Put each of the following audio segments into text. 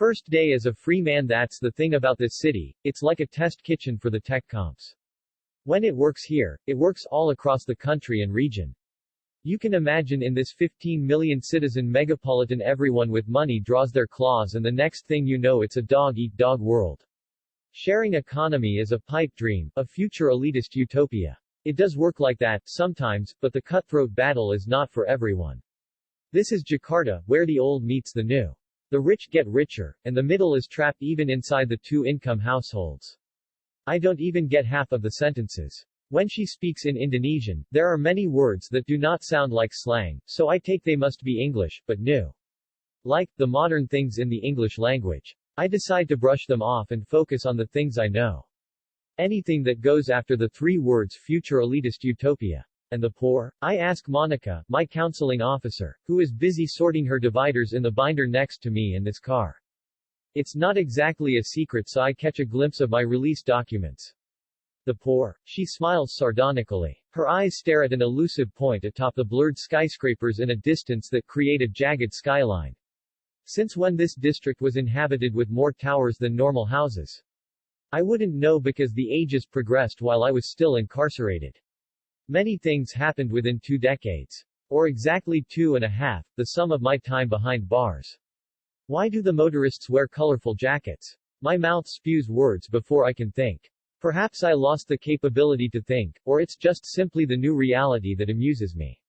First day as a free man. That's the thing about this city, it's like a test kitchen for the tech comps. When it works here, it works all across the country and region. You can imagine in this 15 million citizen megapolitan everyone with money draws their claws and the next thing you know it's a dog-eat-dog world. Sharing economy is a pipe dream, a future elitist utopia. It does work like that, sometimes, but the cutthroat battle is not for everyone. This is Jakarta, where the old meets the new. The rich get richer, and the middle is trapped even inside the two-income households. I don't even get half of the sentences. When she speaks in Indonesian, there are many words that do not sound like slang, so I take they must be English, but new. Like, the modern things in the English language. I decide to brush them off and focus on the things I know. Anything that goes after the three words future elitist utopia. And the poor? I ask Monica, my counseling officer, who is busy sorting her dividers in the binder next to me in this car. It's not exactly a secret, so I catch a glimpse of my release documents. The poor? She smiles sardonically. Her eyes stare at an elusive point atop the blurred skyscrapers in a distance that create a jagged skyline. Since when this district was inhabited with more towers than normal houses? I wouldn't know because the ages progressed while I was still incarcerated. Many things happened within 2 decades. Or exactly 2.5, the sum of my time behind bars. Why do the motorists wear colorful jackets? My mouth spews words before I can think. Perhaps I lost the capability to think, or it's just simply the new reality that amuses me.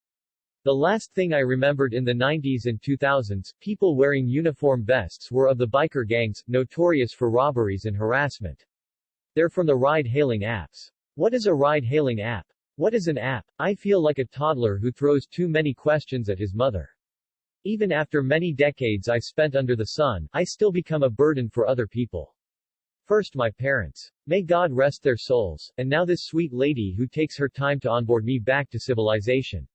The last thing I remembered in the 90s and 2000s, people wearing uniform vests were of the biker gangs, notorious for robberies and harassment. They're from the ride-hailing apps. What is a ride-hailing app? What is an app? I feel like a toddler who throws too many questions at his mother. Even after many decades I spent under the sun, I still become a burden for other people. First my parents. May God rest their souls, and now this sweet lady who takes her time to onboard me back to civilization.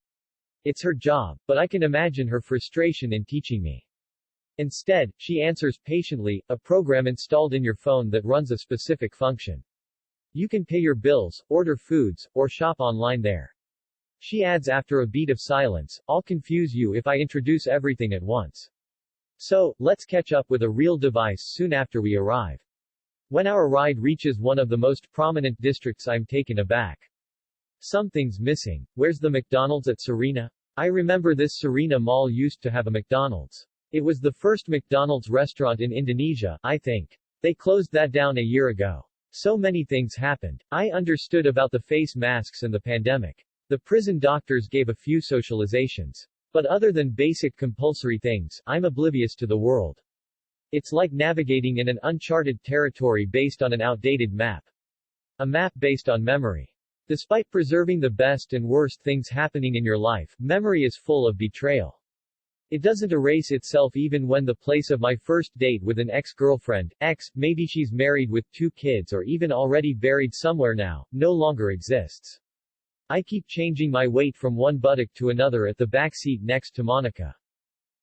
It's her job, but I can imagine her frustration in teaching me. Instead, she answers patiently, a program installed in your phone that runs a specific function. You can pay your bills, order foods, or shop online there. She adds after a beat of silence, I'll confuse you if I introduce everything at once. So, let's catch up with a real device soon after we arrive. When our ride reaches one of the most prominent districts I'm taken aback. Something's missing. Where's the McDonald's at Sarina? I remember this Sarina Mall used to have a McDonald's. It was the first McDonald's restaurant in Indonesia, I think. They closed that down a year ago. So many things happened. I understood about the face masks and the pandemic. The prison doctors gave a few socializations. But other than basic compulsory things, I'm oblivious to the world. It's like navigating in an uncharted territory based on an outdated map. A map based on memory. Despite preserving the best and worst things happening in your life, memory is full of betrayal. It doesn't erase itself even when the place of my first date with an ex-girlfriend, maybe she's married with 2 kids or even already buried somewhere now, no longer exists. I keep changing my weight from one buttock to another at the back seat next to Monica.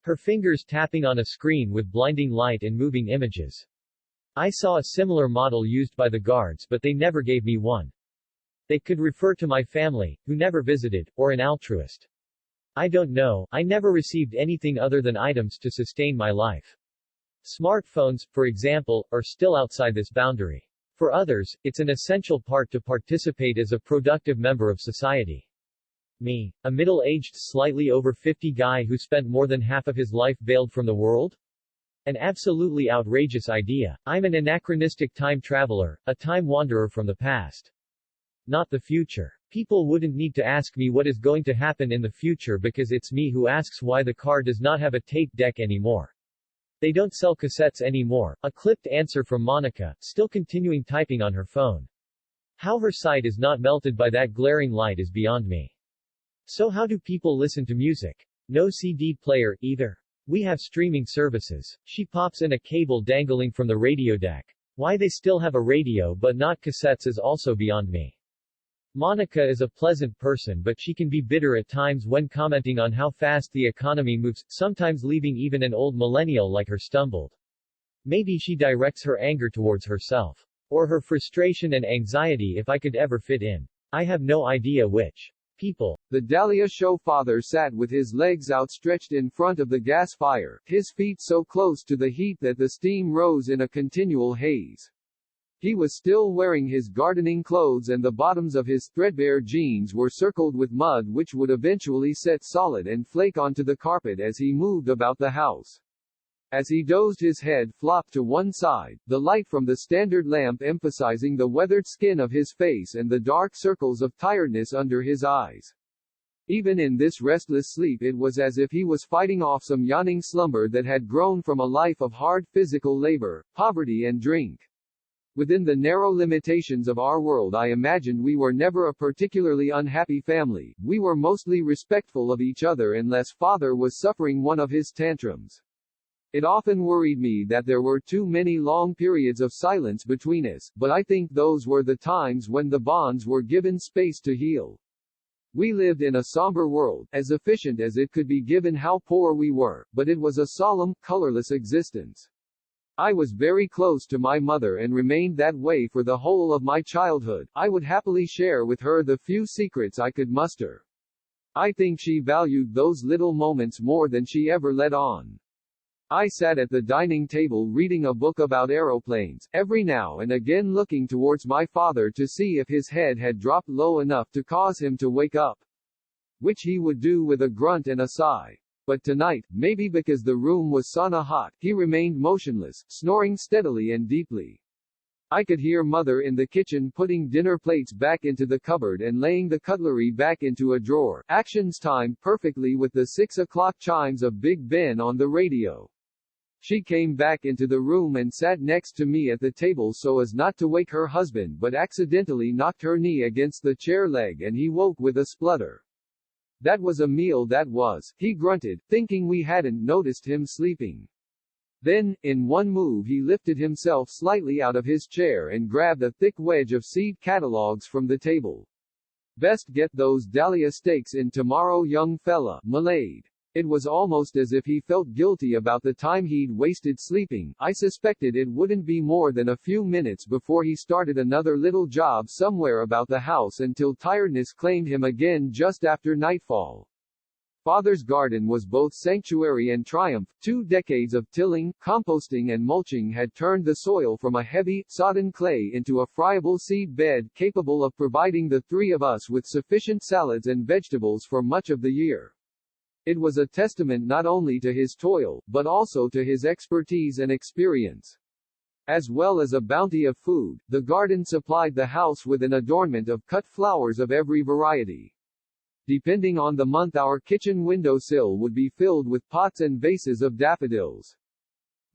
Her fingers tapping on a screen with blinding light and moving images. I saw a similar model used by the guards but they never gave me one. They could refer to my family, who never visited, or an altruist. I don't know, I never received anything other than items to sustain my life. Smartphones, for example, are still outside this boundary. For others, it's an essential part to participate as a productive member of society. Me, a middle-aged slightly over 50 guy who spent more than half of his life veiled from the world? An absolutely outrageous idea. I'm an anachronistic time traveler, a time wanderer from the past. Not the future. People wouldn't need to ask me what is going to happen in the future because it's me who asks why the car does not have a tape deck anymore. They don't sell cassettes anymore. A clipped answer from Monica, still continuing typing on her phone. How her sight is not melted by that glaring light is beyond me. So how do people listen to music? No CD player, either. We have streaming services. She pops in a cable dangling from the radio deck. Why they still have a radio but not cassettes is also beyond me. Monica is a pleasant person but she can be bitter at times when commenting on how fast the economy moves, sometimes leaving even an old millennial like her stumbled. Maybe she directs her anger towards herself. Or her frustration and anxiety if I could ever fit in. I have no idea which. People The Dahlia show father sat with his legs outstretched in front of the gas fire, his feet so close to the heat that the steam rose in a continual haze. He was still wearing his gardening clothes and the bottoms of his threadbare jeans were circled with mud which would eventually set solid and flake onto the carpet as he moved about the house. As he dozed, his head flopped to one side, the light from the standard lamp emphasizing the weathered skin of his face and the dark circles of tiredness under his eyes. Even in this restless sleep it was as if he was fighting off some yawning slumber that had grown from a life of hard physical labor, poverty and drink. Within the narrow limitations of our world, I imagined we were never a particularly unhappy family. We were mostly respectful of each other unless father was suffering one of his tantrums. It often worried me that there were too many long periods of silence between us, but I think those were the times when the bonds were given space to heal. We lived in a somber world, as efficient as it could be given how poor we were, but it was a solemn, colorless existence. I was very close to my mother and remained that way for the whole of my childhood. I would happily share with her the few secrets I could muster. I think she valued those little moments more than she ever let on. I sat at the dining table reading a book about aeroplanes, every now and again looking towards my father to see if his head had dropped low enough to cause him to wake up. Which he would do with a grunt and a sigh. But tonight, maybe because the room was sauna hot, he remained motionless, snoring steadily and deeply. I could hear mother in the kitchen putting dinner plates back into the cupboard and laying the cutlery back into a drawer, actions timed perfectly with the 6 o'clock chimes of Big Ben on the radio. She came back into the room and sat next to me at the table so as not to wake her husband, but accidentally knocked her knee against the chair leg and he woke with a splutter. That was a meal, that was, he grunted, thinking we hadn't noticed him sleeping. Then, in one move he lifted himself slightly out of his chair and grabbed a thick wedge of seed catalogs from the table. Best get those Dahlia steaks in tomorrow, young fella, Malade. It was almost as if he felt guilty about the time he'd wasted sleeping. I suspected it wouldn't be more than a few minutes before he started another little job somewhere about the house until tiredness claimed him again just after nightfall. Father's garden was both sanctuary and triumph. 2 decades of tilling, composting and mulching had turned the soil from a heavy, sodden clay into a friable seed bed capable of providing the three of us with sufficient salads and vegetables for much of the year. It was a testament not only to his toil, but also to his expertise and experience. As well as a bounty of food, the garden supplied the house with an adornment of cut flowers of every variety. Depending on the month, our kitchen windowsill would be filled with pots and vases of daffodils,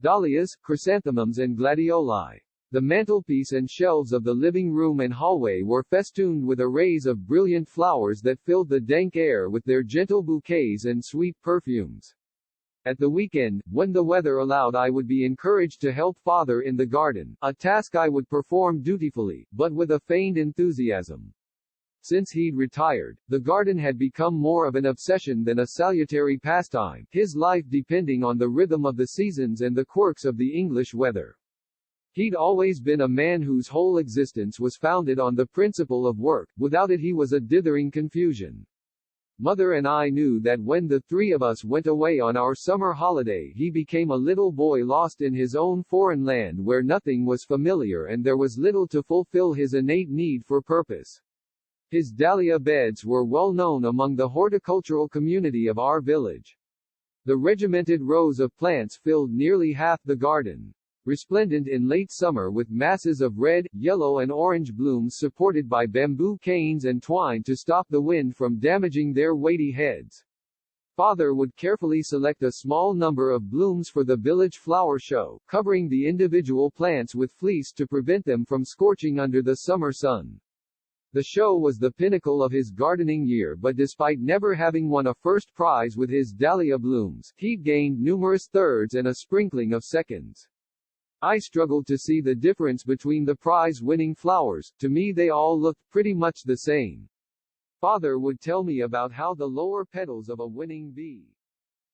dahlias, chrysanthemums and gladioli. The mantelpiece and shelves of the living room and hallway were festooned with arrays of brilliant flowers that filled the dank air with their gentle bouquets and sweet perfumes. At the weekend, when the weather allowed, I would be encouraged to help father in the garden, a task I would perform dutifully, but with a feigned enthusiasm. Since he'd retired, the garden had become more of an obsession than a salutary pastime, his life depending on the rhythm of the seasons and the quirks of the English weather. He'd always been a man whose whole existence was founded on the principle of work. Without it he was a dithering confusion. Mother and I knew that when the three of us went away on our summer holiday, he became a little boy lost in his own foreign land where nothing was familiar and there was little to fulfill his innate need for purpose. His dahlia beds were well known among the horticultural community of our village. The regimented rows of plants filled nearly half the garden. Resplendent in late summer with masses of red, yellow and orange blooms supported by bamboo canes and twine to stop the wind from damaging their weighty heads. Father would carefully select a small number of blooms for the village flower show, covering the individual plants with fleece to prevent them from scorching under the summer sun. The show was the pinnacle of his gardening year, but despite never having won a first prize with his dahlia blooms, he'd gained numerous thirds and a sprinkling of seconds. I struggled to see the difference between the prize-winning flowers. To me they all looked pretty much the same. Father would tell me about how the lower petals of a winning bee